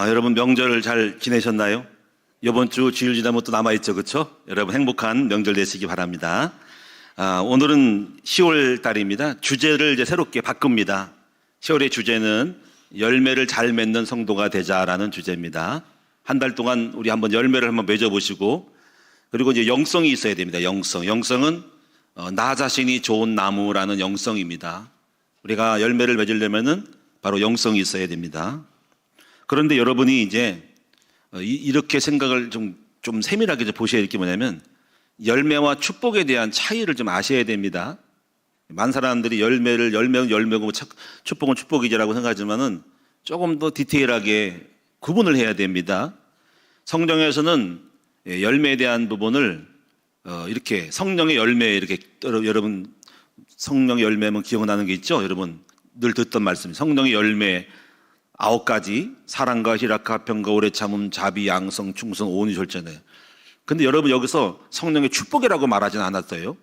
여러분 명절 잘 지내셨나요? 이번 주 주일 지나면 또 남아있죠, 그렇죠? 여러분 행복한 명절 되시기 바랍니다. 오늘은 10월 달입니다. 주제를 이제 새롭게 바꿉니다. 10월의 주제는 열매를 잘 맺는 성도가 되자라는 주제입니다. 한 달 동안 우리 한번 열매를 한번 맺어보시고, 그리고 이제 영성이 있어야 됩니다. 영성은 나 자신이 좋은 나무라는 영성입니다. 우리가 열매를 맺으려면은 바로 영성이 있어야 됩니다. 그런데 여러분이 이제 이렇게 생각을 좀 세밀하게 보셔야 될 게 뭐냐면, 열매와 축복에 대한 차이를 좀 아셔야 됩니다. 많은 사람들이 열매는 열매고 축복은 축복이지라고 생각하지만은 조금 더 디테일하게 구분을 해야 됩니다. 성경에서는 열매에 대한 부분을 이렇게 성령의 열매, 이렇게 여러분 성령의 열매면 기억나는 게 있죠? 여러분 늘 듣던 말씀, 성령의 열매 9가지, 사랑과 희락과 화평과 오래 참음, 자비, 양성, 충성, 온유, 절제네. 근데 여러분 여기서 성령의 축복이라고 말하진 않았어요.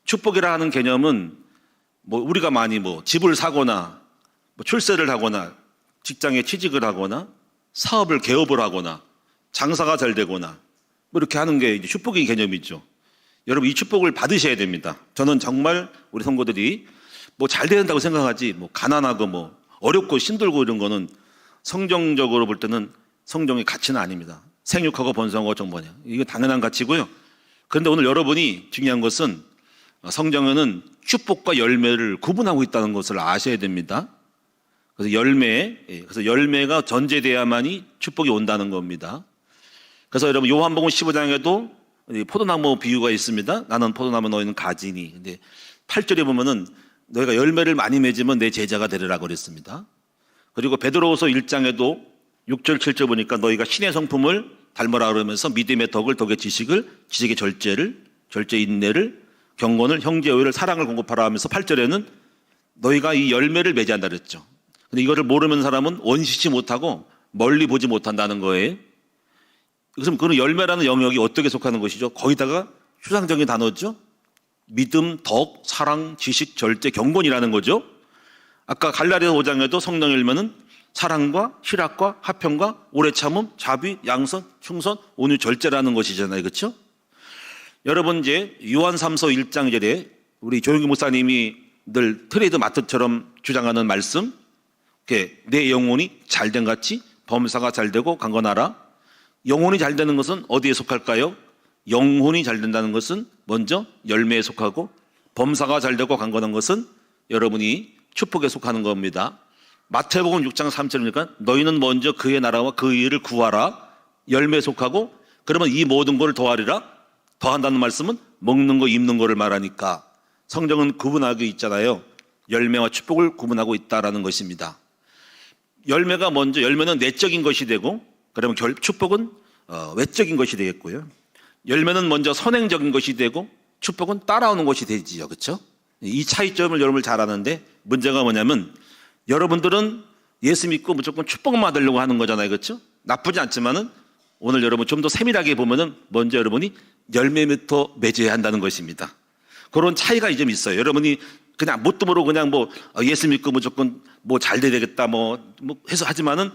축복이라 하는 개념은 우리가 많이 집을 사거나 출세를 하거나 직장에 취직을 하거나 사업을 개업을 하거나 장사가 잘 되거나 이렇게 하는 게 이제 축복의 개념이죠. 여러분 이 축복을 받으셔야 됩니다. 저는 정말 우리 성도들이 잘 된다고 생각하지 가난하고 어렵고 힘들고 이런 거는 성경적으로 볼 때는 성경의 가치는 아닙니다. 생육하고 번성하고 정번이야. 이거 당연한 가치고요. 그런데 오늘 여러분이 중요한 것은 성경에는 축복과 열매를 구분하고 있다는 것을 아셔야 됩니다. 그래서 열매가 전제돼야만이 축복이 온다는 겁니다. 그래서 여러분 요한복음 15장에도 포도나무 비유가 있습니다. 나는 포도나무 너희는 가지니. 근데 8절에 보면은 너희가 열매를 많이 맺으면 내 제자가 되리라고 그랬습니다. 그리고 베드로후서 1장에도 6절 7절 보니까 너희가 신의 성품을 닮으라 그러면서 믿음의 덕을, 덕의 지식을, 지식의 절제를, 절제 인내를, 경건을, 형제 의를, 사랑을 공급하라 하면서 8절에는 너희가 이 열매를 맺어야 그랬죠. 근데 이거를 모르는 사람은 원시치 못하고 멀리 보지 못한다는 거예요. 그럼 그 열매라는 영역이 어떻게 속하는 것이죠? 거기다가 추상적인 단어죠. 믿음, 덕, 사랑, 지식, 절제, 경건이라는 거죠. 아까 갈라디아서 5장에도 성령의 열매는 사랑과 희락과 화평과 오래 참음, 자비, 양선, 충성, 온유, 절제라는 것이잖아요. 그렇죠? 여러분 이제 요한삼서 1장 1절에 우리 조용기 목사님이 늘 트레이드 마트처럼 주장하는 말씀, 내 영혼이 잘된 같이 범사가 잘되고 강건하라. 영혼이 잘되는 것은 어디에 속할까요? 영혼이 잘된다는 것은 먼저 열매에 속하고, 범사가 잘되고 강건한 것은 여러분이 축복에 속하는 겁니다. 마태복음 6장 3절이니까 너희는 먼저 그의 나라와 그 의를 구하라. 열매에 속하고, 그러면 이 모든 것을 더하리라. 더한다는 말씀은 먹는 거 입는 거를 말하니까 성경은 구분하고 있잖아요. 열매와 축복을 구분하고 있다라는 것입니다. 열매는 내적인 것이 되고, 그러면 축복은 외적인 것이 되겠고요. 열매는 먼저 선행적인 것이 되고 축복은 따라오는 것이 되지요. 그렇죠? 이 차이점을 여러분 잘 아는데, 문제가 뭐냐면 여러분들은 예수 믿고 무조건 축복만 받으려고 하는 거잖아요. 그렇죠? 나쁘지 않지만은 오늘 여러분 좀 더 세밀하게 보면은 먼저 여러분이 열매부터 맺어야 한다는 것입니다. 그런 차이가 좀 있어요. 여러분이 그냥 뭣도 모르고 그냥 예수 믿고 무조건 잘 돼야 되겠다 해서 하지만은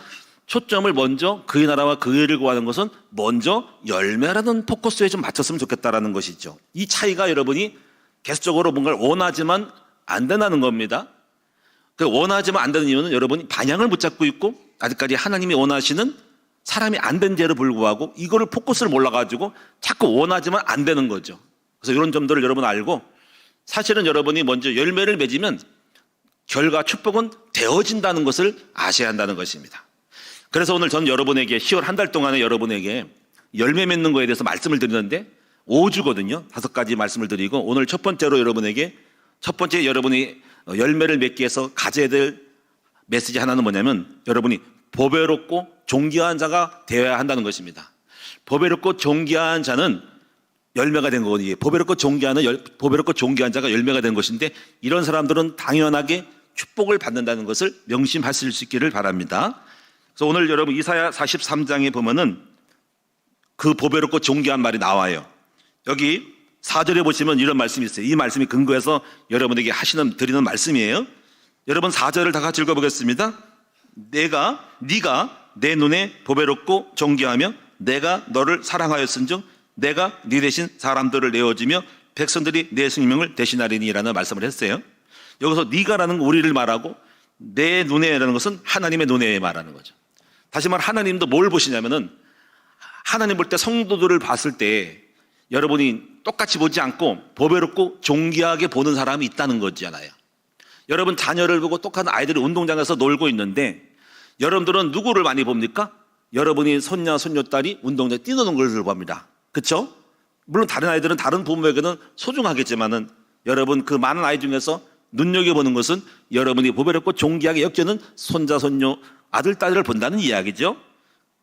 초점을 먼저 그의 나라와 그 의를 구하는 것은 먼저 열매라는 포커스에 좀 맞췄으면 좋겠다라는 것이죠. 이 차이가 여러분이 계속적으로 뭔가를 원하지만 안 된다는 겁니다. 원하지만 안 되는 이유는 여러분이 방향을 못 잡고 있고, 아직까지 하나님이 원하시는 사람이 안 된 죄를 불구하고 이거를 포커스를 몰라가지고 자꾸 원하지만 안 되는 거죠. 그래서 이런 점들을 여러분 알고, 사실은 여러분이 먼저 열매를 맺으면 결과 축복은 되어진다는 것을 아셔야 한다는 것입니다. 그래서 오늘 전 여러분에게 10월 한 달 동안에 여러분에게 열매 맺는 거에 대해서 말씀을 드리는데 5주거든요. 5가지 말씀을 드리고, 오늘 첫 번째 여러분이 열매를 맺기 위해서 가져야 될 메시지 하나는 뭐냐면, 여러분이 보배롭고 존귀한 자가 되어야 한다는 것입니다. 보배롭고 존귀한 자는 열매가 된 거거든요. 보배롭고 존귀한 자가 열매가 된 것인데, 이런 사람들은 당연하게 축복을 받는다는 것을 명심하실 수 있기를 바랍니다. 그래서 오늘 여러분 이사야 43장에 보면은 그 보배롭고 존귀한 말이 나와요. 여기 4절에 보시면 이런 말씀이 있어요. 이 말씀이 근거해서 여러분에게 드리는 말씀이에요. 여러분 4절을 다 같이 읽어보겠습니다. 네가 내 눈에 보배롭고 존귀하며 내가 너를 사랑하였은즉 내가 네 대신 사람들을 내어주며 백성들이 내 생명을 대신하리니라는 말씀을 했어요. 여기서 네가라는 우리를 말하고 내 눈에라는 것은 하나님의 눈에 말하는 거죠. 다시 말해 하나님도 뭘 보시냐면은 하나님 볼 때 성도들을 봤을 때 여러분이 똑같이 보지 않고 보배롭고 존귀하게 보는 사람이 있다는 거잖아요. 여러분 자녀를 보고 똑같은 아이들이 운동장에서 놀고 있는데 여러분들은 누구를 많이 봅니까? 여러분이 손녀, 손녀딸이 운동장에 뛰노는 걸 봅니다. 그렇죠? 물론 다른 아이들은 다른 부모에게는 소중하겠지만은 여러분 그 많은 아이 중에서 눈여겨보는 것은 여러분이 보배롭고 존귀하게 여기는 손자, 손녀, 아들, 딸을 본다는 이야기죠.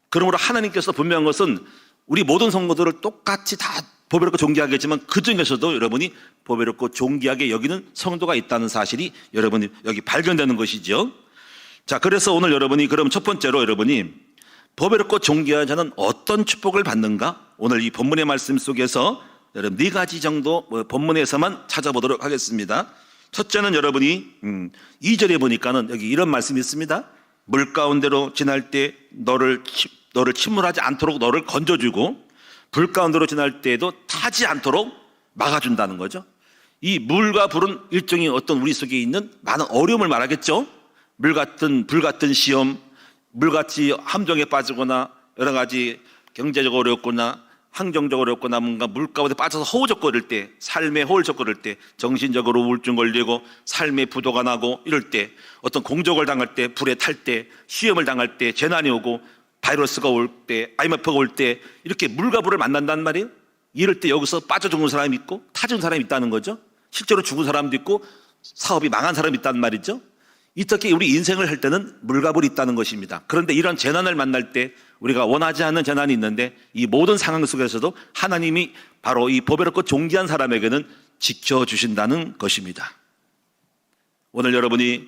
그러므로 하나님께서 분명한 것은 우리 모든 성도들을 똑같이 다 보배롭고 존귀하게 했지만 그 중에서도 여러분이 보배롭고 존귀하게 여기는 성도가 있다는 사실이 여러분이 여기 발견되는 것이죠. 자, 그래서 오늘 여러분이 그럼 첫 번째로 여러분이 보배롭고 존귀한 자는 어떤 축복을 받는가? 오늘 이 본문의 말씀 속에서 여러분 네 가지 정도 본문에서만 찾아보도록 하겠습니다. 첫째는 여러분이 2절에 보니까는 여기 이런 말씀이 있습니다. 물 가운데로 지날 때 너를 침몰하지 않도록 너를 건져주고 불 가운데로 지날 때에도 타지 않도록 막아준다는 거죠. 이 물과 불은 일종의 어떤 우리 속에 있는 많은 어려움을 말하겠죠. 불 같은 시험, 물같이 함정에 빠지거나 여러 가지 경제적으로 어렵거나 환경적으로 어렵거나 뭔가 물 가운데 빠져서 허우적거릴 때, 삶에 허우적거릴 때, 정신적으로 우울증 걸리고 삶의 부도가 나고 이럴 때, 어떤 공적을 당할 때, 불에 탈 때, 시험을 당할 때, 재난이 오고 바이러스가 올 때, IMF가 올 때 이렇게 물과 불을 만난단 말이에요. 이럴 때 여기서 빠져 죽은 사람이 있고 타준 사람이 있다는 거죠. 실제로 죽은 사람도 있고 사업이 망한 사람이 있단 말이죠. 이렇게 우리 인생을 할 때는 물과 불이 있다는 것입니다. 그런데 이런 재난을 만날 때 우리가 원하지 않는 재난이 있는데 이 모든 상황 속에서도 하나님이 바로 이 보배롭고 존귀한 사람에게는 지켜주신다는 것입니다. 오늘 여러분이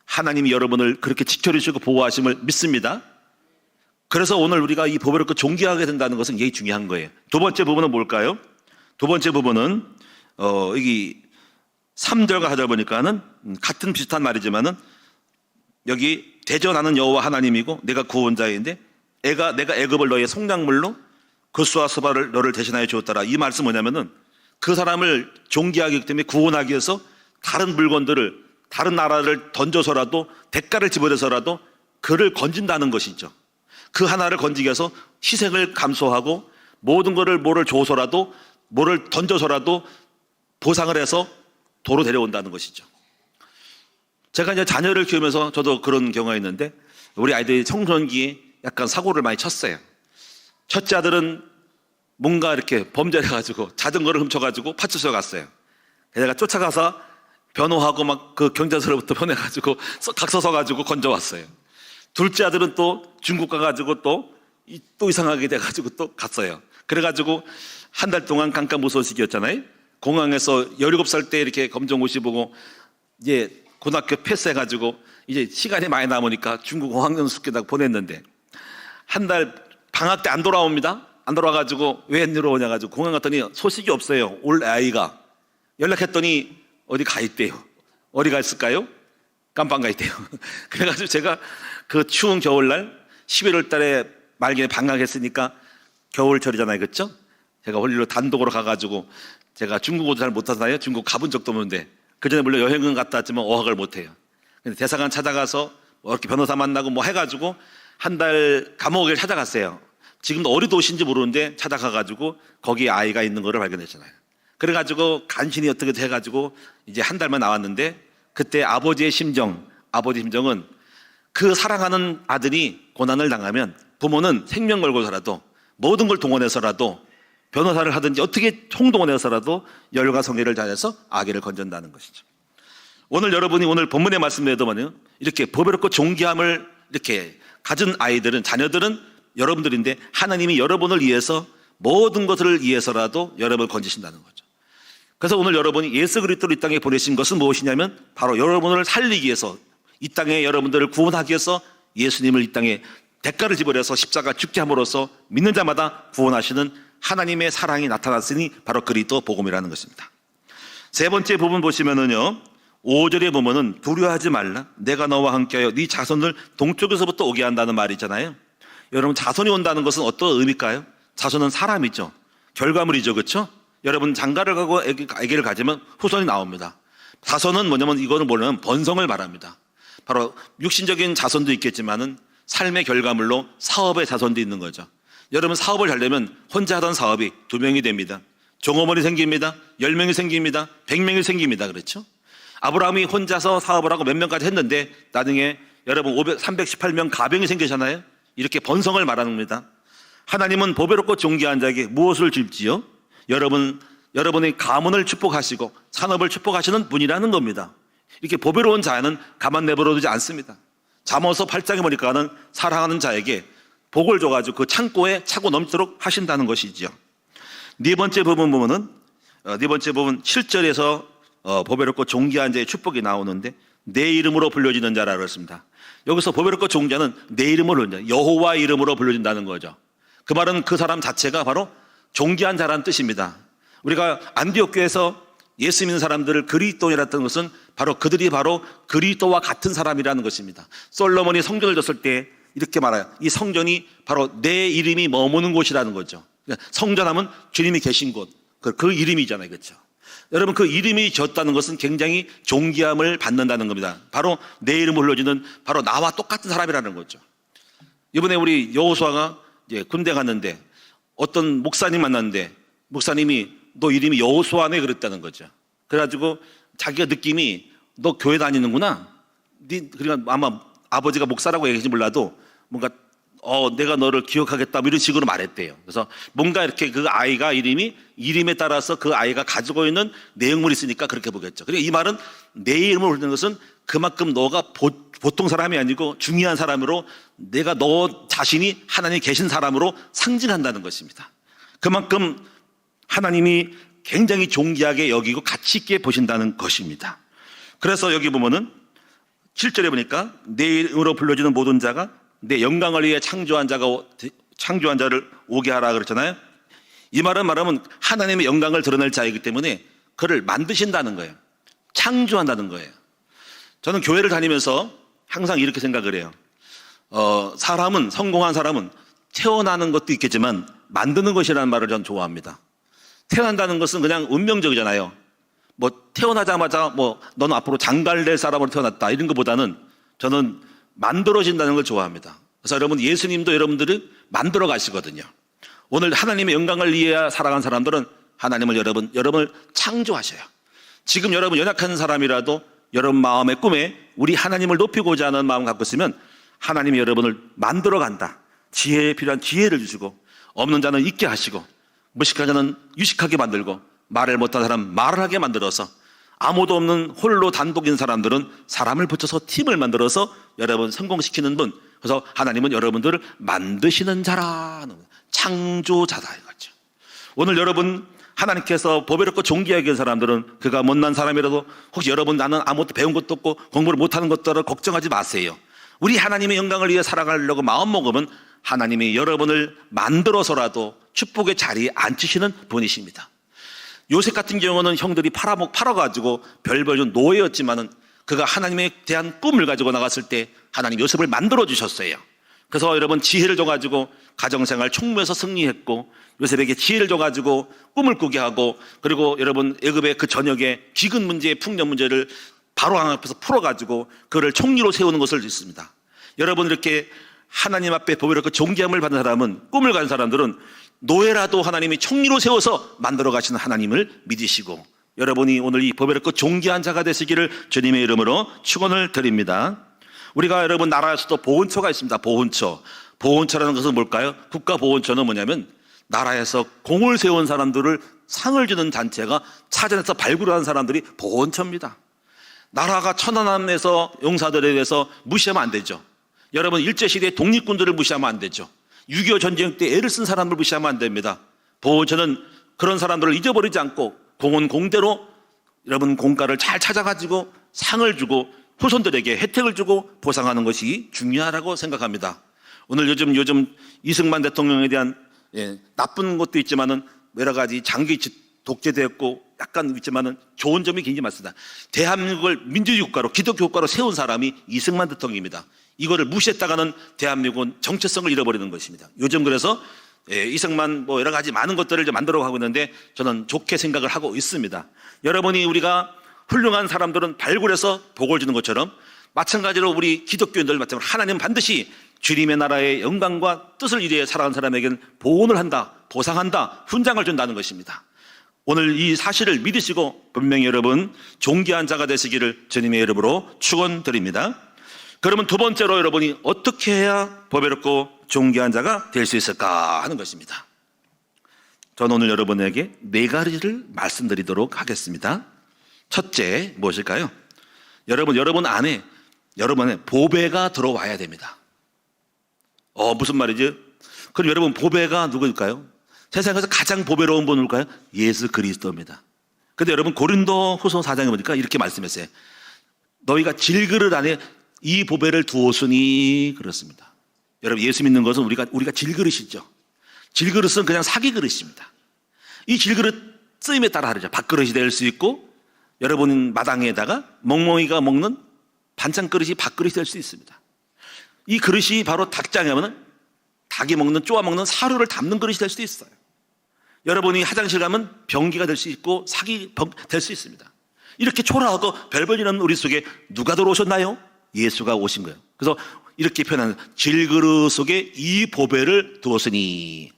하나님이 여러분을 그렇게 지켜주시고 보호하심을 믿습니다. 그래서 오늘 우리가 이 보배롭고 존귀하게 된다는 것은 굉장히 중요한 거예요. 두 번째 부분은 뭘까요? 두 번째 부분은 여기 3절과 4절 보니까는 같은 비슷한 말이지만은 여기 대전하는 여호와 하나님이고 내가 구원자인데 내가 애굽을 너의 속량물로 그수와 스바를 너를 대신하여 주었더라. 이 말씀 뭐냐면은 그 사람을 존귀하기 때문에 구원하기 위해서 다른 물건들을 다른 나라를 던져서라도 대가를 지불해서라도 그를 건진다는 것이죠. 그 하나를 건지기 위해서 희생을 감수하고 모든 거를 뭐를 줘서라도 뭐를 던져서라도 보상을 해서 도로 데려온다는 것이죠. 제가 이제 자녀를 키우면서 저도 그런 경우가 있는데 우리 아이들이 청소년기에 약간 사고를 많이 쳤어요. 첫째 아들은 뭔가 이렇게 범죄를 해가지고 자전거를 훔쳐가지고 파출소에 갔어요. 내가 쫓아가서 변호하고 막 그 경찰서로부터 보내가지고 각서 써가지고 건져왔어요. 둘째 아들은 또 중국 가가지고 또 이상하게 돼가지고 또 갔어요. 그래가지고 한 달 동안 깜깜무소식이었잖아요. 공항에서 17살 때 이렇게 검정고시 보고 이제 고등학교 패스해가지고 이제 시간이 많이 남으니까 중국 어학연수께다 보냈는데 한 달 방학 때 안 돌아옵니다. 안 돌아와가지고 웬일로 오냐가지고 공항 갔더니 소식이 없어요. 올 아이가. 연락했더니 어디 가 있대요. 어디 가 있을까요? 깜빵 가 있대요. 그래가지고 제가 그 추운 겨울날 11월 달에 말기에 방학했으니까 겨울철이잖아요. 그렇죠? 제가 홀리로 단독으로 가가지고 제가 중국어도 잘 못하잖아요. 중국 가본 적도 없는데 그전에 물론 여행은 갔다 왔지만 어학을 못해요. 근데 대사관 찾아가서 뭐 이렇게 변호사 만나고 뭐 해가지고 한 달 감옥을 찾아갔어요. 지금도 어디 도시인지 모르는데 찾아가가지고 거기에 아이가 있는 거를 발견했잖아요. 그래가지고 간신히 어떻게 해가지고 이제 한 달만 나왔는데 그때 아버지의 심정은 그 사랑하는 아들이 고난을 당하면 부모는 생명 걸고서라도 모든 걸 동원해서라도 변호사를 하든지 어떻게 총동원해서라도 열과 성의를 다해서 아기를 건진다는 것이죠. 오늘 여러분이 오늘 본문의 말씀에도 이렇게 보배롭고 존귀함을 이렇게 가진 아이들은 자녀들은 여러분들인데 하나님이 여러분을 위해서 모든 것을 위해서라도 여러분을 건지신다는 거죠. 그래서 오늘 여러분이 예수 그리스도를 이 땅에 보내신 것은 무엇이냐면 바로 여러분을 살리기 위해서 이 땅에 여러분들을 구원하기 위해서 예수님을 이 땅에 대가를 지불해서 십자가 죽게 함으로써 믿는 자마다 구원하시는 하나님의 사랑이 나타났으니 바로 그리스도 복음이라는 것입니다. 세 번째 부분 보시면은요, 5절에 보면은 두려워하지 말라. 내가 너와 함께하여 네 자손을 동쪽에서부터 오게 한다는 말이 있잖아요. 여러분, 자손이 온다는 것은 어떤 의미일까요? 자손은 사람이죠. 결과물이죠. 그렇죠? 여러분, 장가를 가고 아기를 가지면 후손이 나옵니다. 자손은 뭐냐면 이거는 뭐냐면 번성을 말합니다. 바로 육신적인 자손도 있겠지만은 삶의 결과물로 사업의 자손도 있는 거죠. 여러분, 사업을 잘 되면 혼자 하던 사업이 2명이 됩니다. 종업원이 생깁니다. 10명이 생깁니다. 100명이 생깁니다. 그렇죠? 아브라함이 혼자서 사업을 하고 몇 명까지 했는데 나중에 여러분 318명 가병이 생기잖아요. 이렇게 번성을 말하는 겁니다. 하나님은 보배롭고 존귀한 자에게 무엇을 줄지요? 여러분의 가문을 축복하시고 산업을 축복하시는 분이라는 겁니다. 이렇게 보배로운 자는 가만 내버려두지 않습니다. 잠언서 8장에 보니까는 사랑하는 자에게 복을 줘가지고 그 창고에 차고 넘치도록 하신다는 것이지요. 네 번째 부분 보면은 네 번째 부분 7절에서 보배롭고 존귀한 자의 축복이 나오는데 내 이름으로 불려지는 자라 그랬습니다. 여기서 보배롭고 존귀한 자는 내 이름으로 불려진다. 여호와 이름으로 불려진다는 거죠. 그 말은 그 사람 자체가 바로 존귀한 자라는 뜻입니다. 우리가 안디옥 교회에서 예수 믿는 사람들을 그리스도인이라는 것은 바로 그들이 바로 그리스도와 같은 사람이라는 것입니다. 솔로몬이 성전을 졌을 때 이렇게 말해요. 이 성전이 바로 내 이름이 머무는 곳이라는 거죠. 성전하면 주님이 계신 곳, 그 이름이잖아요. 그렇죠? 여러분, 그 이름이 졌다는 것은 굉장히 존귀함을 받는다는 겁니다. 바로 내 이름을 불러주는 바로 나와 똑같은 사람이라는 거죠. 이번에 우리 여호수아가 이제 군대 갔는데 어떤 목사님 만났는데 목사님이 너 이름이 여호수아네 그랬다는 거죠. 그래가지고 자기가 느낌이 너 교회 다니는구나. 그러니까 아마 아버지가 목사라고 얘기했지 몰라도 뭔가 내가 너를 기억하겠다 이런 식으로 말했대요. 그래서 뭔가 이렇게 그 아이가 이름에 따라서 그 아이가 가지고 있는 내용물이 있으니까 그렇게 보겠죠. 그리고 이 말은 내 이름을 부르는 것은 그만큼 너가 보통 사람이 아니고 중요한 사람으로 내가 너 자신이 하나님이 계신 사람으로 상징한다는 것입니다. 그만큼 하나님이 굉장히 존귀하게 여기고 가치 있게 보신다는 것입니다. 그래서 여기 보면은 7절에 보니까 내 이름으로 불러주는 모든 자가 내 영광을 위해 창조한 자를 오게 하라 그랬잖아요. 이 말은 말하면 하나님의 영광을 드러낼 자이기 때문에 그를 만드신다는 거예요. 창조한다는 거예요. 저는 교회를 다니면서 항상 이렇게 생각을 해요. 성공한 사람은 태어나는 것도 있겠지만 만드는 것이라는 말을 전 좋아합니다. 태어난다는 것은 그냥 운명적이잖아요. 뭐 태어나자마자 너는 앞으로 장가를 낼 사람으로 태어났다 이런 것보다는 저는 만들어진다는 걸 좋아합니다. 그래서 여러분, 예수님도 여러분들을 만들어 가시거든요. 오늘 하나님의 영광을 위해 살아간 사람들은 하나님을 여러분을 창조하셔요. 지금 여러분 연약한 사람이라도 여러분 마음의 꿈에 우리 하나님을 높이고자 하는 마음 갖고 있으면 하나님이 여러분을 만들어 간다. 지혜에 필요한 지혜를 주시고 없는 자는 있게 하시고 무식한 자는 유식하게 만들고 말을 못한 사람 말을 하게 만들어서 아무도 없는 홀로 단독인 사람들은 사람을 붙여서 팀을 만들어서 여러분 성공시키는 분. 그래서 하나님은 여러분들을 만드시는 자라는 창조자다 이거죠. 오늘 여러분 하나님께서 보배롭고 존귀하게 한 사람들은 그가 못난 사람이라도 혹시 여러분 나는 아무것도 배운 것도 없고 공부를 못하는 것들을 걱정하지 마세요. 우리 하나님의 영광을 위해 살아가려고 마음먹으면 하나님이 여러분을 만들어서라도 축복의 자리에 앉히시는 분이십니다. 요셉 같은 경우는 형들이 팔아가지고 별벌준 노예였지만은 그가 하나님에 대한 꿈을 가지고 나갔을 때 하나님 요셉을 만들어 주셨어요. 그래서 여러분 지혜를 줘가지고 가정생활 총무에서 승리했고 요셉에게 지혜를 줘가지고 꿈을 꾸게 하고 그리고 여러분 애굽의 그 전역에 기근 문제, 풍년 문제를 바로 앞에서 풀어가지고 그를 총리로 세우는 것을 있습니다. 여러분 이렇게 하나님 앞에 보배롭고 존귀함을 받는 사람은 꿈을 가진 사람들은 노예라도 하나님이 총리로 세워서 만들어 가시는 하나님을 믿으시고 여러분이 오늘 이 보배롭고 존귀한 자가 되시기를 주님의 이름으로 축원을 드립니다. 우리가 여러분 나라에서도 보훈처가 있습니다. 보훈처라는 것은 뭘까요? 국가보훈처는 뭐냐면 나라에서 공을 세운 사람들을 상을 주는 단체가 찾아내서 발굴한 사람들이 보훈처입니다. 나라가 천안함에서 용사들에 대해서 무시하면 안 되죠. 여러분 일제시대의 독립군들을 무시하면 안 되죠. 6.25 전쟁 때 애를 쓴 사람을 무시하면 안 됩니다. 보훈처는 그런 사람들을 잊어버리지 않고 공원 공대로 여러분 공과를 잘 찾아가지고 상을 주고 후손들에게 혜택을 주고 보상하는 것이 중요하다고 생각합니다. 오늘 요즘 이승만 대통령에 대한 나쁜 것도 있지만은 여러 가지 장기 독재되었고 약간 있지만은 좋은 점이 굉장히 많습니다. 대한민국을 민주주의 국가로 기독교 국가로 세운 사람이 이승만 대통령입니다. 이거를 무시했다가는 대한민국은 정체성을 잃어버리는 것입니다. 요즘 그래서 이승만 뭐 여러 가지 많은 것들을 이제 만들어 가고 있는데 저는 좋게 생각을 하고 있습니다. 여러분이 우리가 훌륭한 사람들은 발굴해서 복을 주는 것처럼 마찬가지로 우리 기독교인들 마찬가지로 하나님은 반드시 주님의 나라의 영광과 뜻을 이루어 살아가는 사람에게는 보온을 한다, 보상한다, 훈장을 준다는 것입니다. 오늘 이 사실을 믿으시고 분명히 여러분 존귀한 자가 되시기를 주님의 이름으로 축원드립니다. 그러면 두 번째로 여러분이 어떻게 해야 보배롭고 존귀한 자가 될 수 있을까 하는 것입니다. 저는 오늘 여러분에게 네 가지를 말씀드리도록 하겠습니다. 첫째 무엇일까요? 여러분 안에 여러분의 보배가 들어와야 됩니다. 무슨 말이지? 그럼 여러분 보배가 누구일까요? 세상에서 가장 보배로운 분은 누굴까요? 예수 그리스도입니다. 근데 여러분 고린도후서 4장에 보니까 이렇게 말씀했어요. 너희가 질그릇 안에 이 보배를 두었으니 그렇습니다. 여러분 예수 믿는 것은 우리가 질그릇이죠. 질그릇은 그냥 사기 그릇입니다. 이 질그릇 쓰임에 따라 다르죠. 밥그릇이 될 수 있고 여러분 마당에다가 멍멍이가 먹는 반찬 그릇이 밥그릇이 될 수 있습니다. 이 그릇이 바로 닭장에 하면 닭이 먹는 쪼아 먹는 사료를 담는 그릇이 될 수도 있어요. 여러분이 화장실 가면 변기가 될 수 있고 사기 될 수 있습니다. 이렇게 초라하고 별별이라는 우리 속에 누가 들어오셨나요? 예수가 오신 거예요. 그래서 이렇게 표현하는 질그릇 속에 이 보배를 두었으니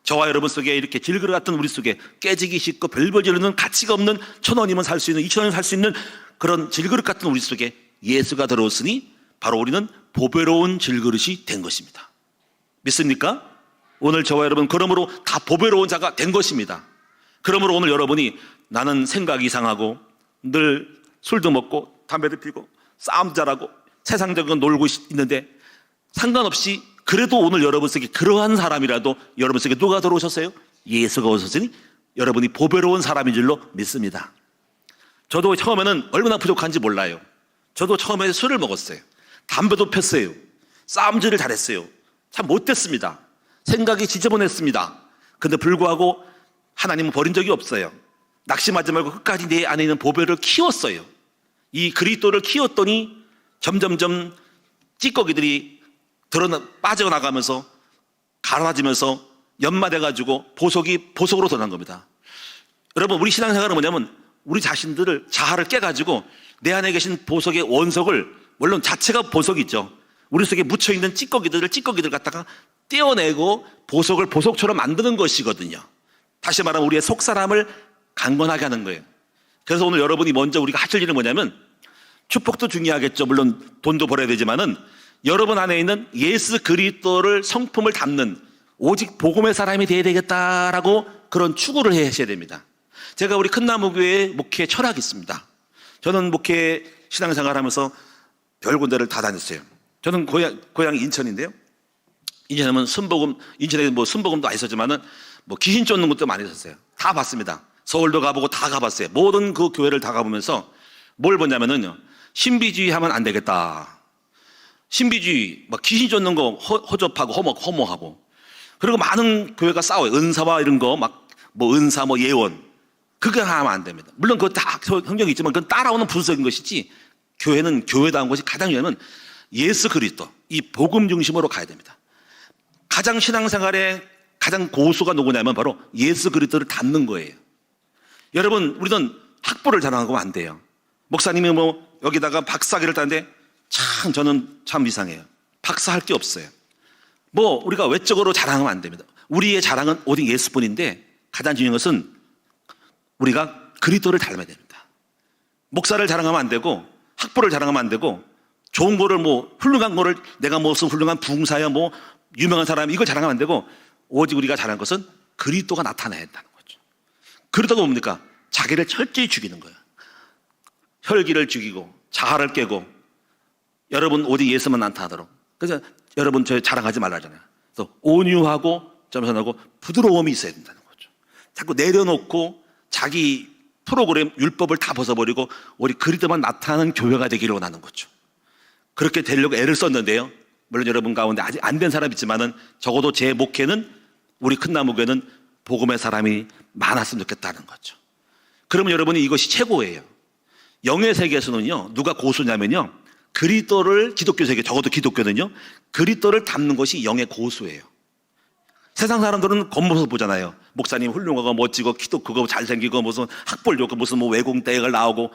저와 여러분 속에 이렇게 질그릇 같은 우리 속에 깨지기 쉽고 별별 지르는 가치가 없는 1,000원이면 살 수 있는 2,000원이면 살 수 있는 그런 질그릇 같은 우리 속에 예수가 들어왔으니 바로 우리는 보배로운 질그릇이 된 것입니다. 믿습니까? 오늘 저와 여러분 그러므로 다 보배로운 자가 된 것입니다. 그러므로 오늘 여러분이 나는 생각이 이상하고 늘 술도 먹고 담배도 피고 싸움도 잘하고 세상적인 건 놀고 있는데 상관없이 그래도 오늘 여러분 속에 그러한 사람이라도 여러분 속에 누가 들어오셨어요? 예수가 오셨으니 여러분이 보배로운 사람인 줄로 믿습니다. 저도 처음에는 얼마나 부족한지 몰라요. 저도 처음에 술을 먹었어요. 담배도 폈어요. 싸움질을 잘했어요. 참 못됐습니다. 생각이 지저분했습니다. 근데 불구하고 하나님은 버린 적이 없어요. 낙심하지 말고 끝까지 내 안에 있는 보배를 키웠어요. 이 그리스도를 키웠더니 점점점 찌꺼기들이 빠져나가면서 갈아지면서 연마돼가지고 보석으로 드러난 겁니다. 여러분 우리 신앙생활은 뭐냐면 우리 자신들을 자아를 깨가지고 내 안에 계신 보석의 원석을 물론 자체가 보석이죠. 우리 속에 묻혀있는 찌꺼기들 갖다가 떼어내고 보석을 보석처럼 만드는 것이거든요. 다시 말하면 우리의 속사람을 강건하게 하는 거예요. 그래서 오늘 여러분이 먼저 우리가 하실 일은 뭐냐면 축복도 중요하겠죠. 물론 돈도 벌어야 되지만은 여러분 안에 있는 예수 그리스도를 성품을 담는 오직 복음의 사람이 되어야 되겠다라고 그런 추구를 하셔야 됩니다. 제가 우리 큰나무교회 목회 철학이 있습니다. 저는 목회 신앙생활 하면서 별 군데를 다 다녔어요. 저는 고향이 인천인데요. 인천하면 인천에 뭐 순복음도 안 있었지만은 뭐 귀신 쫓는 것도 많이 있었어요. 다 봤습니다. 서울도 가보고 다 가봤어요. 모든 그 교회를 다 가보면서 뭘 보냐면은요. 신비주의 하면 안 되겠다. 신비주의, 막 귀신 쫓는 거 허접하고 허무하고. 그리고 많은 교회가 싸워요. 은사와 이런 거, 뭐 은사, 뭐 예원. 그거 하면 안 됩니다. 물론 그거 다 성경이 있지만 그건 따라오는 부수적인 것이지 교회는 교회다운 것이 가장 중요한 건 예수 그리스도, 이 복음 중심으로 가야 됩니다. 가장 신앙생활의 가장 고수가 누구냐면 바로 예수 그리스도를 닮는 거예요. 여러분, 우리는 학부를 자랑하고 안 돼요. 목사님이 뭐 여기다가 박사학위를 따는데 저는 참 이상해요. 박사할 게 없어요. 뭐 우리가 외적으로 자랑하면 안 됩니다. 우리의 자랑은 오직 예수뿐인데 가장 중요한 것은 우리가 그리스도를 닮아야 됩니다. 목사를 자랑하면 안 되고 학부를 자랑하면 안 되고 좋은 거를 뭐 훌륭한 거를 내가 무슨 훌륭한 부흥사야 뭐 유명한 사람 이걸 자랑하면 안 되고 오직 우리가 잘하는 것은 그리스도가 나타나야 한다는 거죠. 그러다가 뭡니까? 자기를 철저히 죽이는 거예요. 혈기를 죽이고 자아를 깨고 여러분 오직 예수만 나타나도록. 그래서 여러분 저 자랑하지 말라잖아요. 또 온유하고 점선하고 부드러움이 있어야 된다는 거죠. 자꾸 내려놓고 자기 프로그램 율법을 다 벗어버리고 우리 그리스도만 나타나는 교회가 되기를 원하는 거죠. 그렇게 되려고 애를 썼는데요. 물론 여러분 가운데 아직 안 된 사람 있지만은 적어도 제 목회는 우리 큰나무교회는 복음의 사람이 많았으면 좋겠다는 거죠. 그러면 여러분이 이것이 최고예요. 영의 세계에서는요, 누가 고수냐면요, 그리스도를, 기독교 세계, 적어도 기독교는요, 그리스도를 닮는 것이 영의 고수예요. 세상 사람들은 겉모습 보잖아요. 목사님 훌륭하고 멋지고 키도 크고 잘생기고 무슨 학벌 좋고 무슨 뭐 외국 대학을 나오고.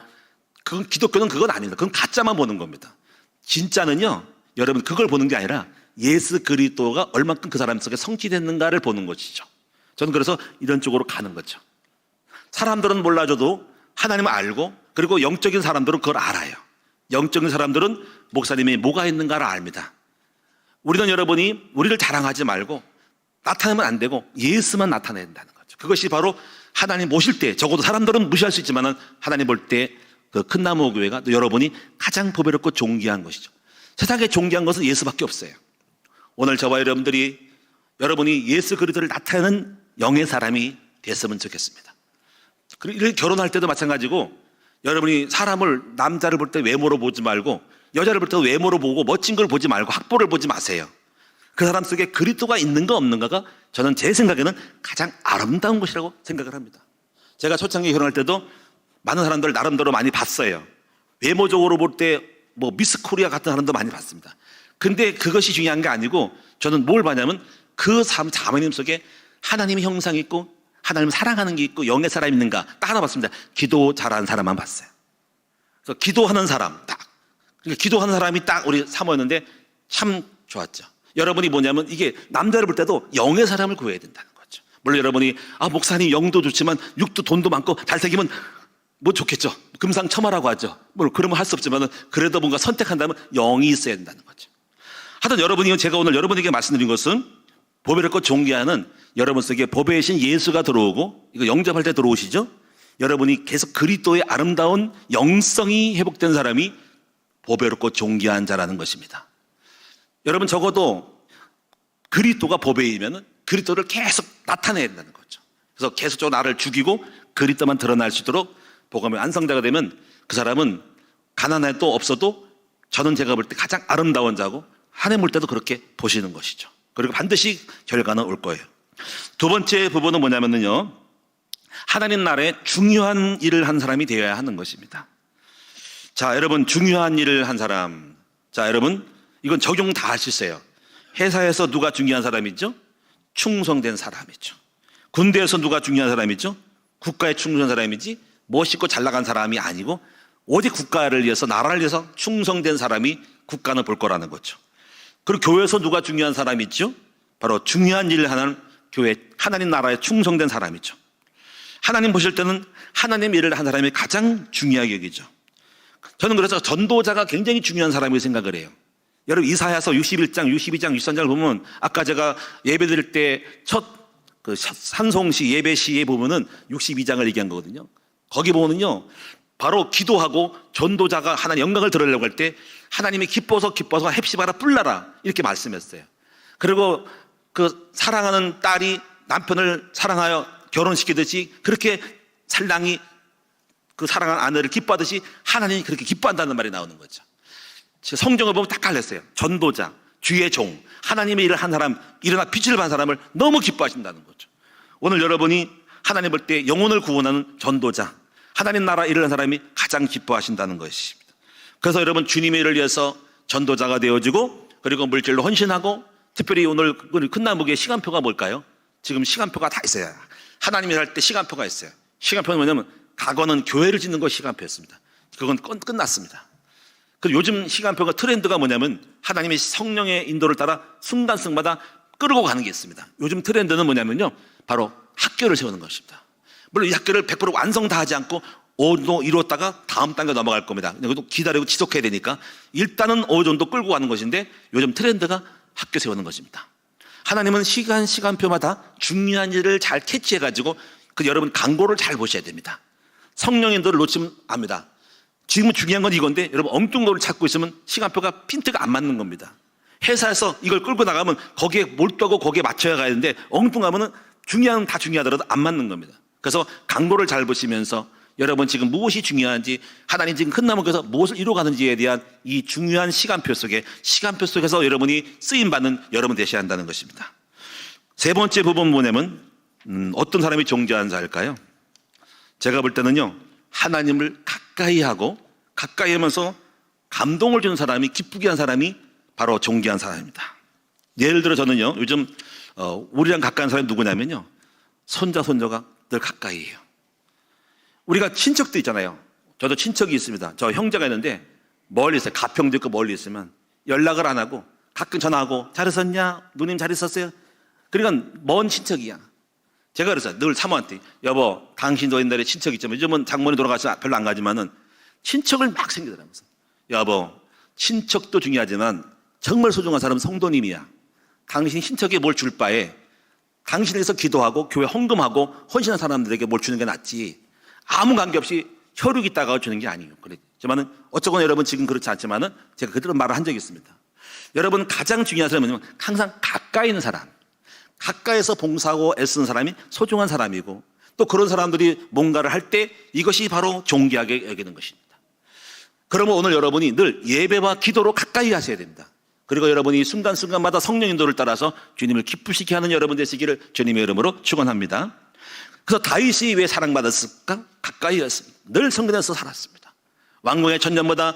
그건 기독교는 그건 아닙니다. 그건 가짜만 보는 겁니다. 진짜는요, 여러분 그걸 보는 게 아니라 예수 그리스도가 얼마큼 그 사람 속에 성취됐는가를 보는 것이죠. 저는 그래서 이런 쪽으로 가는 거죠. 사람들은 몰라줘도 하나님을 알고, 그리고 영적인 사람들은 그걸 알아요. 영적인 사람들은 목사님이 뭐가 있는가를 압니다. 우리는 여러분이 우리를 자랑하지 말고 나타내면 안 되고 예수만 나타내야 된다는 거죠. 그것이 바로 하나님 모실 때, 적어도 사람들은 무시할 수 있지만 하나님 볼 때 그 큰 나무 교회가 또 여러분이 가장 보배롭고 존귀한 것이죠. 세상에 존귀한 것은 예수밖에 없어요. 오늘 저와 여러분이 예수 그리스도를 나타내는 영의 사람이 됐으면 좋겠습니다. 그리고 결혼할 때도 마찬가지고, 여러분이 사람을, 남자를 볼 때 외모로 보지 말고 여자를 볼 때 외모로 보고 멋진 걸 보지 말고 학벌을 보지 마세요. 그 사람 속에 그리스도가 있는가 없는가가 저는 제 생각에는 가장 아름다운 것이라고 생각을 합니다. 제가 초창기에 결혼할 때도 많은 사람들 나름대로 많이 봤어요. 외모적으로 볼 때 뭐 미스 코리아 같은 사람도 많이 봤습니다. 근데 그것이 중요한 게 아니고, 저는 뭘 봐냐면 그 자매님 속에 하나님의 형상이 있고 하나님을 사랑하는 게 있고 영의 사람이 있는가 딱 하나 봤습니다. 기도 잘하는 사람만 봤어요. 그래서 기도하는 사람 딱, 그러니까 기도하는 사람이 딱 우리 사모였는데 참 좋았죠. 여러분이 뭐냐면, 이게 남자를 볼 때도 영의 사람을 구해야 된다는 거죠. 물론 여러분이 목사님 영도 좋지만 육도 돈도 많고 잘생기면 뭐 좋겠죠. 금상첨화라고 하죠. 뭐 그러면 할 수 없지만 그래도 뭔가 선택한다면 영이 있어야 된다는 거죠. 하여튼 여러분이, 제가 오늘 여러분에게 말씀드린 것은 보배롭고 존귀하는 여러분 속에 보배이신 예수가 들어오고, 이거 영접할 때 들어오시죠. 여러분이 계속 그리스도의 아름다운 영성이 회복된 사람이 보배롭고 존귀한 자라는 것입니다. 여러분 적어도 그리스도가 보배이면 그리스도를 계속 나타내야 된다는 거죠. 그래서 계속적으로 나를 죽이고 그리스도만 드러날 수 있도록 복음의 완성자가 되면 그 사람은 가난해도 없어도 저는 제가 볼 때 가장 아름다운 자고, 하나님 볼 때도 그렇게 보시는 것이죠. 그리고 반드시 결과는 올 거예요. 두 번째 부분은 뭐냐면요, 하나님 나라에 중요한 일을 한 사람이 되어야 하는 것입니다. 자, 여러분, 중요한 일을 한 사람. 자, 여러분, 이건 적용 다 할 수 있어요. 회사에서 누가 중요한 사람이죠? 충성된 사람이죠. 군대에서 누가 중요한 사람이죠? 국가에 충성된 사람이지, 멋있고 잘 나간 사람이 아니고 오직 국가를 위해서, 나라를 위해서 충성된 사람이 국가는 볼 거라는 거죠. 그리고 교회에서 누가 중요한 사람이 있죠? 바로 중요한 일을 하는 교회, 하나님 나라에 충성된 사람이죠. 하나님 보실 때는 하나님 일을 한 사람이 가장 중요하게 여기죠. 저는 그래서 전도자가 굉장히 중요한 사람이라고 생각을 해요. 여러분 이사야서 61장, 62장, 63장을 보면, 아까 제가 예배 드릴 때 첫 그 산송시 예배시에 보면은 62장을 얘기한 거거든요. 거기 보면은요, 바로 기도하고 전도자가 하나님 영광을 드리려고 할 때 하나님이 기뻐서 헵시바라 뿔나라 이렇게 말씀했어요. 그리고 그 사랑하는 딸이 남편을 사랑하여 결혼시키듯이 그렇게 신랑이 그 사랑하는 아내를 기뻐하듯이 하나님이 그렇게 기뻐한다는 말이 나오는 거죠. 성경을 보면 딱 갈렸어요. 전도자, 주의 종, 하나님의 일을 한 사람, 일어나 빛을 반 사람을 너무 기뻐하신다는 거죠. 오늘 여러분이 하나님 볼 때 영혼을 구원하는 전도자, 하나님 나라 일을 한 사람이 가장 기뻐하신다는 것입니다. 그래서 여러분 주님의 일을 위해서 전도자가 되어지고, 그리고 물질로 헌신하고, 특별히 오늘 큰 나무의 시간표가 뭘까요? 지금 시간표가 다 있어요. 하나님이 할 때 시간표가 있어요. 시간표는 뭐냐면, 과거는 교회를 짓는 거 시간표였습니다. 그건 끝났습니다. 그리고 요즘 시간표가, 트렌드가 뭐냐면 하나님의 성령의 인도를 따라 순간순간마다 끌고 가는 게 있습니다. 요즘 트렌드는 뭐냐면요, 바로 학교를 세우는 것입니다. 물론 이 학교를 100% 완성 다 하지 않고 어느 정도 이루었다가 다음 단계 넘어갈 겁니다. 그것도 기다리고 지속해야 되니까 일단은 어느 정도 끌고 가는 것인데, 요즘 트렌드가 학교 세우는 것입니다. 하나님은 시간표마다 중요한 일을 잘 캐치해가지고 여러분 광고를 잘 보셔야 됩니다. 성령의 인도를 놓치면 압니다. 지금은 중요한 건 이건데, 여러분 엉뚱한 거를 찾고 있으면 시간표가 핀트가 안 맞는 겁니다. 회사에서 이걸 끌고 나가면 거기에 몰두하고 거기에 맞춰야 가야 되는데, 엉뚱하면은 중요한 다 중요하더라도 안 맞는 겁니다. 그래서 광고를 잘 보시면서 여러분 지금 무엇이 중요한지, 하나님 지금 큰 나무에서 무엇을 이루어가는지에 대한 이 중요한 시간표 속에서 여러분이 쓰임받는 여러분 되셔야 한다는 것입니다. 세 번째 부분 뭐냐면 어떤 사람이 존귀한 자일까요? 제가 볼 때는요, 하나님을 가까이 하고 가까이 하면서 감동을 주는 사람이, 기쁘게 한 사람이 바로 존귀한 사람입니다. 예를 들어 저는요, 요즘 우리랑 가까운 사람이 누구냐면요, 손자가 늘 가까이 해요. 우리가 친척도 있잖아요. 저도 친척이 있습니다. 저 형제가 있는데 멀리 있어요. 가평도 있고 멀리 있으면 연락을 안 하고 가끔 전화하고 잘 있었냐? 누님 잘 있었어요? 그러니까 먼 친척이야. 제가 그랬어요. 늘 사모한테, 여보, 당신도 옛날에 친척 있지만 요즘은 장모님 돌아가서 별로 안 가지만은 친척을 막 생기더라고요. 여보, 친척도 중요하지만 정말 소중한 사람은 성도님이야. 당신 친척에 뭘 줄 바에 당신에서 기도하고 교회 헌금하고 헌신한 사람들에게 뭘 주는 게 낫지, 아무 관계없이 혈육이 있다가 주는 게 아니에요. 그렇지만은 어쩌거나 여러분 지금 그렇지 않지만은 제가 그대로 말을 한 적이 있습니다. 여러분 가장 중요한 사람은 뭐냐면 항상 가까이 있는 사람, 가까이서 봉사하고 애쓰는 사람이 소중한 사람이고, 또 그런 사람들이 뭔가를 할 때 이것이 바로 존귀하게 여기는 것입니다. 그러면 오늘 여러분이 늘 예배와 기도로 가까이 하셔야 됩니다. 그리고 여러분이 순간순간마다 성령 인도를 따라서 주님을 기쁘시게 하는 여러분 되시기를 주님의 이름으로 축원합니다. 그래서 다윗이 왜 사랑받았을까? 가까이였습니다. 늘 성전에서 살았습니다. 왕궁의 천년보다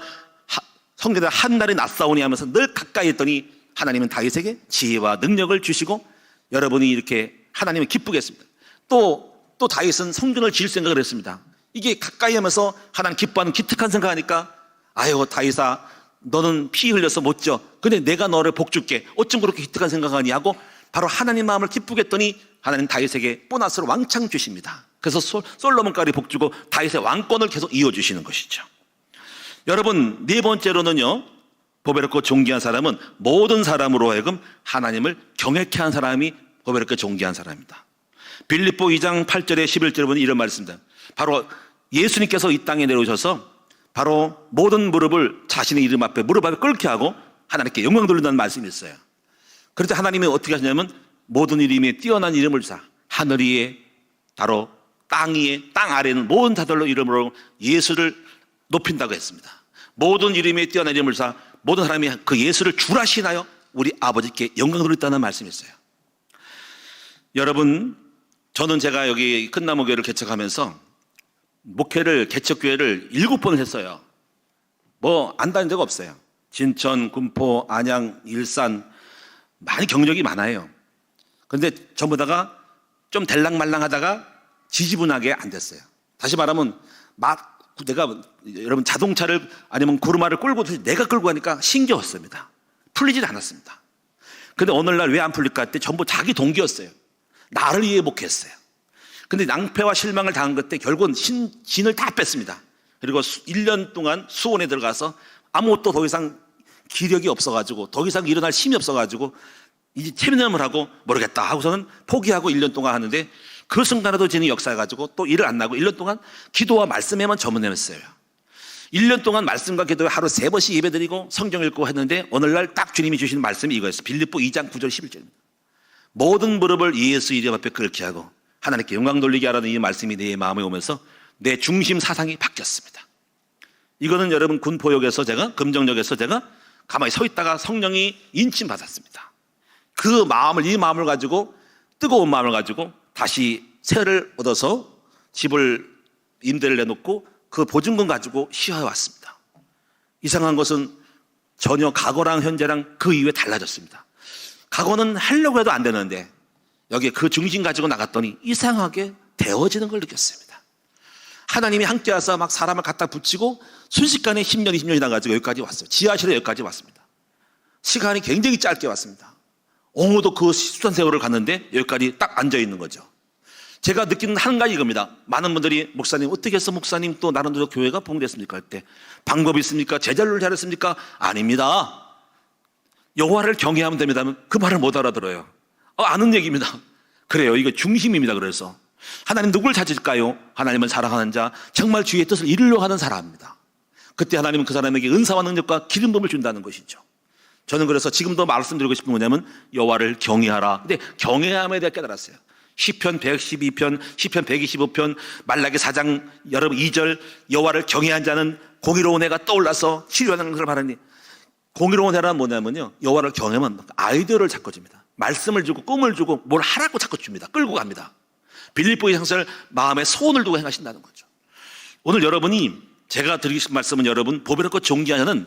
성전에 한 날이 낫사오니 하면서 늘 가까이 했더니 하나님은 다윗에게 지혜와 능력을 주시고 여러분이 이렇게 하나님을 기쁘게 했습니다. 또 다윗은 성전을 지을 생각을 했습니다. 이게 가까이 하면서 하나님 기뻐하는 기특한 생각하니까, 아유 다윗아, 너는 피 흘려서 못 져. 근데 내가 너를 복 줄게. 어쩜 그렇게 기특한 생각하니 하고 바로 하나님 마음을 기쁘게 했더니 하나님 다윗에게 보너스로 왕창 주십니다. 그래서 솔로몬까지 복 주고 다윗의 왕권을 계속 이어주시는 것이죠. 여러분, 네 번째로는요, 보배롭고 존귀한 사람은 모든 사람으로 하여금 하나님을 경외케 한 사람이 보배롭고 존귀한 사람입니다. 빌립보 2장 8절에 11절에 보면 이런 말씀입니다. 바로 예수님께서 이 땅에 내려오셔서 바로 모든 무릎을 자신의 이름 앞에 무릎 앞에 꿇게 하고 하나님께 영광 돌린다는 말씀이 있어요. 그런데 하나님이 어떻게 하시냐면 모든 이름에 뛰어난 이름을 주사 하늘 위에 바로 땅 위에 땅 아래는 모든 자들로 이름으로 예수를 높인다고 했습니다. 모든 이름에 뛰어난 이름을 주사 모든 사람이 그 예수를 주라시나요? 우리 아버지께 영광 돌린다는 말씀이 있어요. 여러분, 저는 제가 여기 끝나무교회를 개척하면서 목회를, 개척교회를 7번을 했어요. 뭐 안 다닌 데가 없어요. 진천, 군포, 안양, 일산, 많이 경력이 많아요. 그런데 전부 다가 좀 될랑말랑 하다가 지지분하게 안 됐어요. 다시 말하면 내가 여러분 자동차를 아니면 구르마를 끌고 내가 끌고 가니까 신겨웠습니다. 풀리질 않았습니다. 그런데 오늘날 왜 안 풀릴까 할 때 전부 자기 동기였어요. 나를 위해 목회했어요. 근데 낭패와 실망을 당한 것 때 결국은 진을 다 뺐습니다. 그리고 1년 동안 수원에 들어가서 아무것도 더 이상 기력이 없어가지고 더 이상 일어날 힘이 없어가지고 이제 체면을 하고 모르겠다 하고서는 포기하고 1년 동안 하는데, 그 순간에도 저는 역사해가지고 또 일을 안 나고 1년 동안 기도와 말씀에만 전문했어요. 1년 동안 말씀과 기도에 하루 3번씩 예배드리고 성경 읽고 했는데 오늘날 딱 주님이 주시는 말씀이 이거였어요. 빌립보 2장 9절 11절입니다. 모든 무릎을 예수 이름 앞에 꿇게 하고 하나님께 영광 돌리게 하라는 이 말씀이 내 마음에 오면서 내 중심 사상이 바뀌었습니다. 이거는 여러분 군포역에서 제가, 금정역에서 제가 가만히 서 있다가 성령이 인침 받았습니다. 그 마음을, 이 마음을 가지고, 뜨거운 마음을 가지고 다시 세를 얻어서 집을 임대를 내놓고 그 보증금 가지고 시화해 왔습니다. 이상한 것은 전혀 과거랑 현재랑 그 이후에 달라졌습니다. 과거는 하려고 해도 안 되는데 여기에 그 중심 가지고 나갔더니 이상하게 되어지는 걸 느꼈습니다. 하나님이 함께 와서 막 사람을 갖다 붙이고 순식간에 10년, 20년이 나가지고 여기까지 왔어요. 지하실에 여기까지 왔습니다. 시간이 굉장히 짧게 왔습니다. 옹호도 그 수산 세월을 갔는데 여기까지 딱 앉아 있는 거죠. 제가 느끼는 한 가지 이겁니다. 많은 분들이 목사님 어떻게 해서 목사님 또 나름대로 교회가 봉됐습니까? 할 때 방법이 있습니까? 제자를 잘했습니까? 아닙니다. 여호와를 경외하면 됩니다. 그 말을 못 알아들어요. 아는 얘기입니다. 그래요. 이거 중심입니다. 그래서 하나님 누굴 찾을까요? 하나님은 사랑하는 자, 정말 주의 뜻을 이루려고 하는 사람입니다. 그때 하나님은 그 사람에게 은사와 능력과 기름 부음을 준다는 것이죠. 저는 그래서 지금도 말씀드리고 싶은 뭐냐면 여호와를 경외하라. 근데 경외함에 대해 깨달았어요. 시편 112편, 시편 125편, 말라기 4장 여러분 2절, 여호와를 경외한 자는 공의로운 해가 떠올라서 치료하는 것을 말하니, 공의로운 해란 뭐냐면요, 여호와를 경외하면 아이디어를 자꾸 줍니다. 말씀을 주고 꿈을 주고 뭘 하라고 자꾸 줍니다. 끌고 갑니다. 빌립보의 형상을 마음에 소원을 두고 행하신다는 거죠. 오늘 여러분이 제가 드리신 말씀은 여러분 보배롭고 존귀하냐는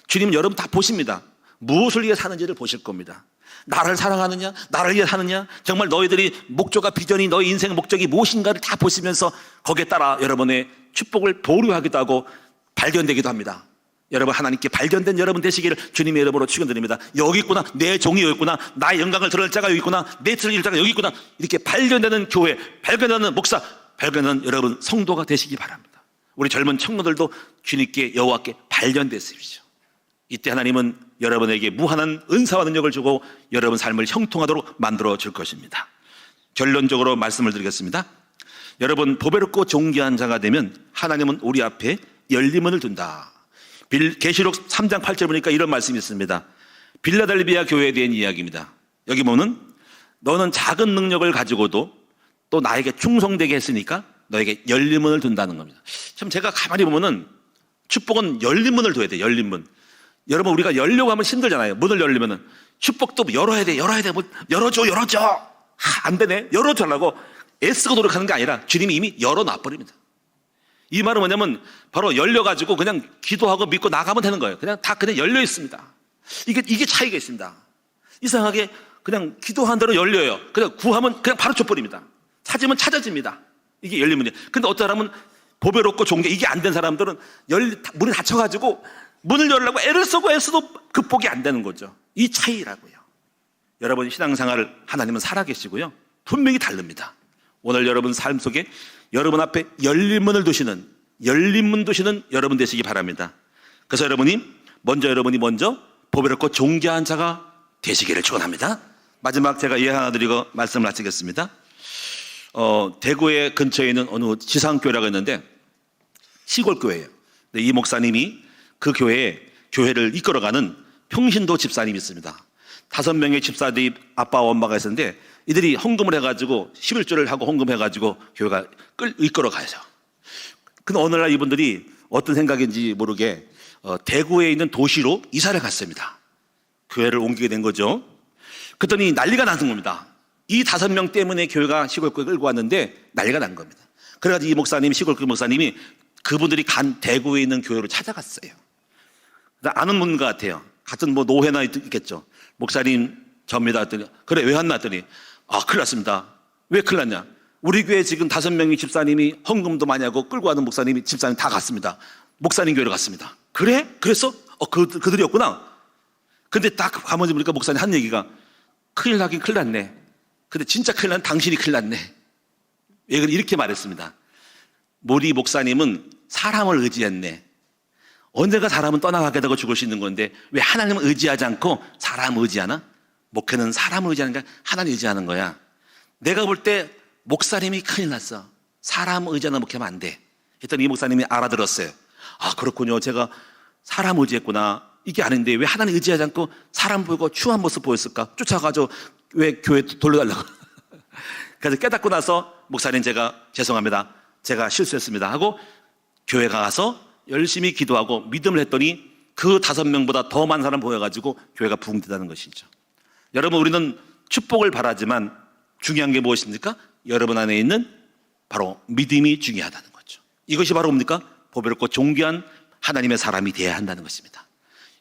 주님 여러분 다 보십니다. 무엇을 위해 사는지를 보실 겁니다. 나를 사랑하느냐, 나를 위해 사느냐, 정말 너희들이 목적과 비전이 너희 인생의 목적이 무엇인가를 다 보시면서 거기에 따라 여러분의 축복을 보류하기도 하고 발견되기도 합니다. 여러분 하나님께 발견된 여러분 되시기를 주님의 이름으로 축원드립니다. 여기 있구나, 내 종이 여기 있구나, 나의 영광을 드러낼 자가 여기 있구나, 내 뜻을 이룰 자가 여기 있구나, 이렇게 발견되는 교회, 발견되는 목사, 발견되는 여러분 성도가 되시기 바랍니다. 우리 젊은 청년들도 주님께 여호와께 발견되십시오. 이때 하나님은 여러분에게 무한한 은사와 능력을 주고 여러분 삶을 형통하도록 만들어 줄 것입니다. 결론적으로 말씀을 드리겠습니다. 여러분 보배롭고 존귀한 자가 되면 하나님은 우리 앞에 열림문을 둔다. 계시록 3장 8절 보니까 이런 말씀이 있습니다. 빌라델비아 교회에 대한 이야기입니다. 여기 보면 너는 작은 능력을 가지고도 또 나에게 충성되게 했으니까 너에게 열림문을 둔다는 겁니다. 참 제가 가만히 보면은 축복은 열림문을 둬야 돼요. 열림문. 여러분 우리가 열려고 하면 힘들잖아요. 문을 열려면은 축복도 열어야 돼. 뭐 열어줘. 안 되네. 열어달라고 애쓰고 노력하는 게 아니라 주님이 이미 열어놔버립니다. 이 말은 뭐냐면 바로 열려가지고 그냥 기도하고 믿고 나가면 되는 거예요. 그냥 다 그냥 열려 있습니다. 이게 차이가 있습니다. 이상하게 그냥 기도한 대로 열려요. 그냥 구하면 그냥 바로 줘버립니다. 찾으면 찾아집니다. 이게 열리문이에요. 근데 어떤 사람은 보배롭고 좋은 게 이게 안 된 사람들은 문이 닫혀가지고 문을 열려고 애를 쓰고 애써도 극복이 안 되는 거죠. 이 차이라고요. 여러분 신앙생활을 하나님은 살아계시고요. 분명히 다릅니다. 오늘 여러분 삶 속에 여러분 앞에 열림문을 두시는 여러분 되시기 바랍니다. 그래서 여러분이 먼저 보배롭고 존귀한 자가 되시기를 축원합니다. 마지막 제가 예화 하나 드리고 말씀을 마치겠습니다. 대구의 근처에 있는 어느 지상교회라고 했는데 시골교회예요. 이 목사님이 그 교회를 이끌어가는 평신도 집사님이 있습니다. 5명의 집사들이 아빠와 엄마가 있었는데 이들이 헌금을 해가지고 11조를 하고 헌금해가지고 교회가 이끌어가야죠. 근데 어느 날 이분들이 어떤 생각인지 모르게 대구에 있는 도시로 이사를 갔습니다. 교회를 옮기게 된 거죠. 그랬더니 난리가 나는 겁니다. 이 5명 때문에 교회가 시골교회 끌고 왔는데 난리가 난 겁니다. 그래가지고 이 목사님이 시골교회 목사님이 그분들이 간 대구에 있는 교회로 찾아갔어요. 아는 분 것 같아요. 같은 뭐 노회나 있겠죠. 목사님 접니다 했더니 그래 왜 왔나 했더니 큰일 났습니다. 왜 큰일 났냐? 우리 교회 지금 5명의 집사님이 헌금도 많이 하고 끌고 가는 목사님이 집사님 다 갔습니다. 목사님 교회로 갔습니다. 그래? 그랬어? 그들이었구나. 근데 딱 가만히 보니까 목사님 한 얘기가 큰일 나긴 큰일 났네. 근데 진짜 큰일 난 당신이 큰일 났네. 이렇게 말했습니다. 우리 목사님은 사람을 의지했네. 언젠가 사람은 떠나가게 되고 죽을 수 있는 건데 왜 하나님을 의지하지 않고 사람을 의지하나? 목회는 사람을 의지하는 게 하나님 의지하는 거야. 내가 볼 때 목사님이 큰일 났어. 사람 의지하는 목회하면 안 돼. 했더니 이 목사님이 알아들었어요. 그렇군요. 제가 사람 의지했구나. 이게 아닌데 왜 하나님 의지하지 않고 사람 보고 추한 모습 보였을까? 쫓아가서 왜 교회 돌려달라고. 그래서 깨닫고 나서 목사님 제가 죄송합니다. 제가 실수했습니다 하고 교회 가서 열심히 기도하고 믿음을 했더니 그 5명보다 더 많은 사람 보여가지고 교회가 부흥되다는 것이죠. 여러분 우리는 축복을 바라지만 중요한 게 무엇입니까? 여러분 안에 있는 바로 믿음이 중요하다는 거죠. 이것이 바로 뭡니까? 보배롭고 존귀한 하나님의 사람이 되어야 한다는 것입니다.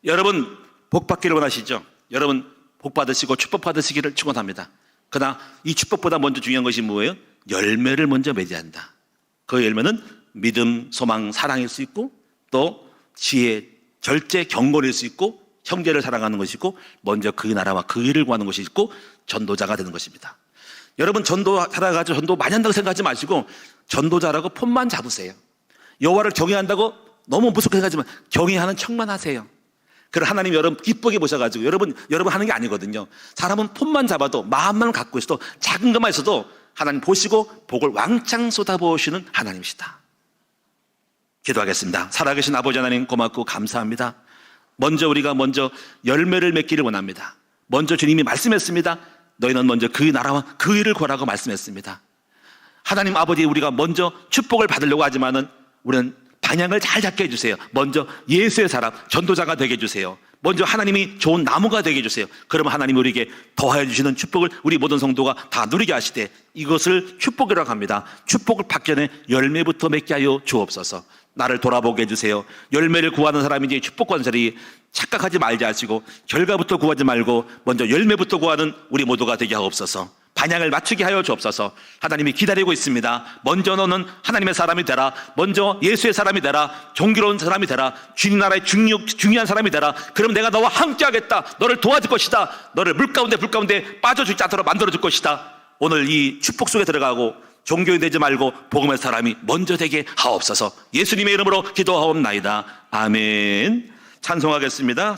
여러분 복 받기를 원하시죠? 여러분 복 받으시고 축복 받으시기를 축원합니다. 그러나 이 축복보다 먼저 중요한 것이 뭐예요? 열매를 먼저 맺어야 한다. 그 열매는 믿음, 소망, 사랑일 수 있고 또 지혜, 절제, 경건일 수 있고 형제를 사랑하는 것이 있고 먼저 그 나라와 그 일을 구하는 것이 있고 전도자가 되는 것입니다. 여러분 전도 살아가지고 전도 많이 한다고 생각하지 마시고 전도자라고 폰만 잡으세요. 여호와를 경외한다고 너무 무섭게 생각하지만 경외하는 척만 하세요. 그럼 하나님 여러분 기쁘게 보셔가지고 여러분 하는 게 아니거든요. 사람은 폰만 잡아도 마음만 갖고 있어도 작은 것만 있어도 하나님 보시고 복을 왕창 쏟아부으시는 하나님이시다. 기도하겠습니다. 살아계신 아버지 하나님 고맙고 감사합니다. 우리가 먼저 열매를 맺기를 원합니다. 먼저 주님이 말씀했습니다. 너희는 먼저 그 나라와 그 일을 구하라고 말씀했습니다. 하나님 아버지 우리가 먼저 축복을 받으려고 하지만은 우리는 방향을 잘 잡게 해주세요. 먼저 예수의 사람, 전도자가 되게 해주세요. 먼저 하나님이 좋은 나무가 되게 해주세요. 그러면 하나님이 우리에게 더하여 주시는 축복을 우리 모든 성도가 다 누리게 하시되, 이것을 축복이라고 합니다. 축복을 받기 전에 열매부터 맺게 하여 주옵소서. 나를 돌아보게 해주세요. 열매를 구하는 사람이 이제 축복 관설이 착각하지 말지 하시고, 결과부터 구하지 말고 먼저 열매부터 구하는 우리 모두가 되게 하옵소서. 반향을 맞추게 하여 주옵소서. 하나님이 기다리고 있습니다. 먼저 너는 하나님의 사람이 되라. 먼저 예수의 사람이 되라. 종교로운 사람이 되라. 주님 나라의 중요한 사람이 되라. 그럼 내가 너와 함께 하겠다. 너를 도와줄 것이다. 너를 물 가운데 빠져 죽지 않도록 만들어 줄 것이다. 오늘 이 축복 속에 들어가고 종교인 되지 말고 복음의 사람이 먼저 되게 하옵소서. 예수님의 이름으로 기도하옵나이다. 아멘. 찬송하겠습니다.